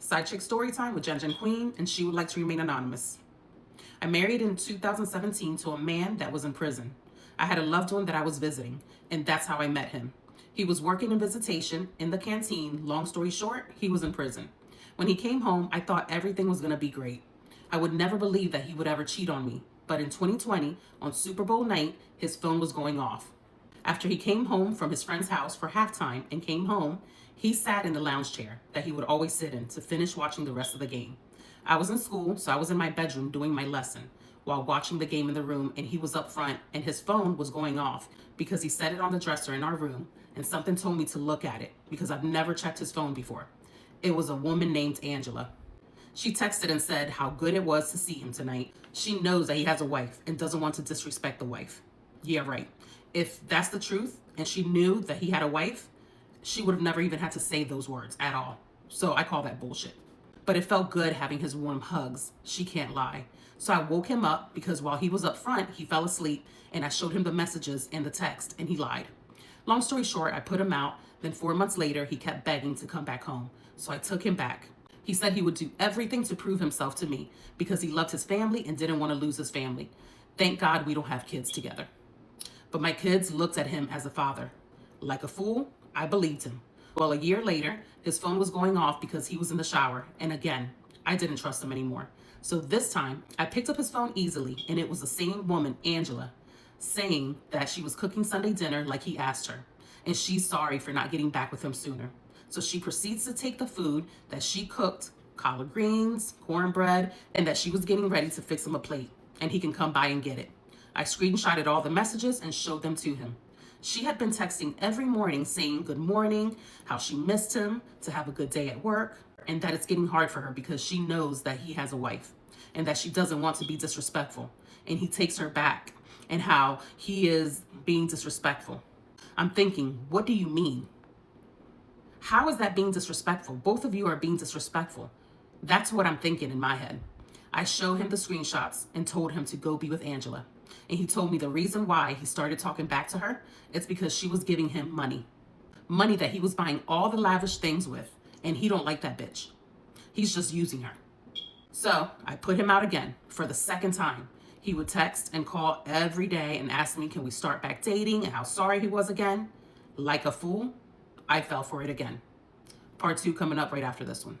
Side chick story time with Jen Jen Queen, and she would like to remain anonymous. I married in 2017 to a man that was in prison. I had a loved one that I was visiting, and that's how I met him. He was working in visitation in the canteen. Long story short, he was in prison. When he came home, I thought everything was going to be great. I would never believe that he would ever cheat on me. But in 2020, on Super Bowl night, his phone was going off. After he came home from his friend's house for halftime and came home, he sat in the lounge chair that he would always sit in to finish watching the rest of the game. I was in school, so I was in my bedroom doing my lesson while watching the game in the room, and he was up front and his phone was going off because he set it on the dresser in our room, and something told me to look at it because I've never checked his phone before. It was a woman named Angela. She texted and said how good it was to see him tonight. She knows that he has a wife and doesn't want to disrespect the wife. Yeah, right. If that's the truth and she knew that he had a wife, she would have never even had to say those words at all. So I call that bullshit. But it felt good having his warm hugs. She can't lie. So I woke him up because while he was up front, he fell asleep and I showed him the messages and the text and he lied. Long story short, I put him out. Then 4 months later, he kept begging to come back home. So I took him back. He said he would do everything to prove himself to me because he loved his family and didn't want to lose his family. Thank God we don't have kids together. But my kids looked at him as a father. Like a fool, I believed him. Well, a year later, his phone was going off because he was in the shower. And again, I didn't trust him anymore. So this time, I picked up his phone easily, and it was the same woman, Angela, saying that she was cooking Sunday dinner like he asked her. And she's sorry for not getting back with him sooner. So she proceeds to take the food that she cooked, collard greens, cornbread, and that she was getting ready to fix him a plate, and he can come by and get it. I screenshotted all the messages and showed them to him. She had been texting every morning saying good morning, how she missed him, to have a good day at work, and that it's getting hard for her because she knows that he has a wife and that she doesn't want to be disrespectful. And he takes her back and how he is being disrespectful. I'm thinking, what do you mean? How is that being disrespectful? Both of you are being disrespectful. That's what I'm thinking in my head. I showed him the screenshots and told him to go be with Angela. And he told me the reason why he started talking back to her, it's because she was giving him money. Money that he was buying all the lavish things with, and he don't like that bitch. He's just using her. So I put him out again for the second time. He would text and call every day and ask me, can we start back dating, and how sorry he was again. Like a fool, I fell for it again. Part 2 coming up right after this one.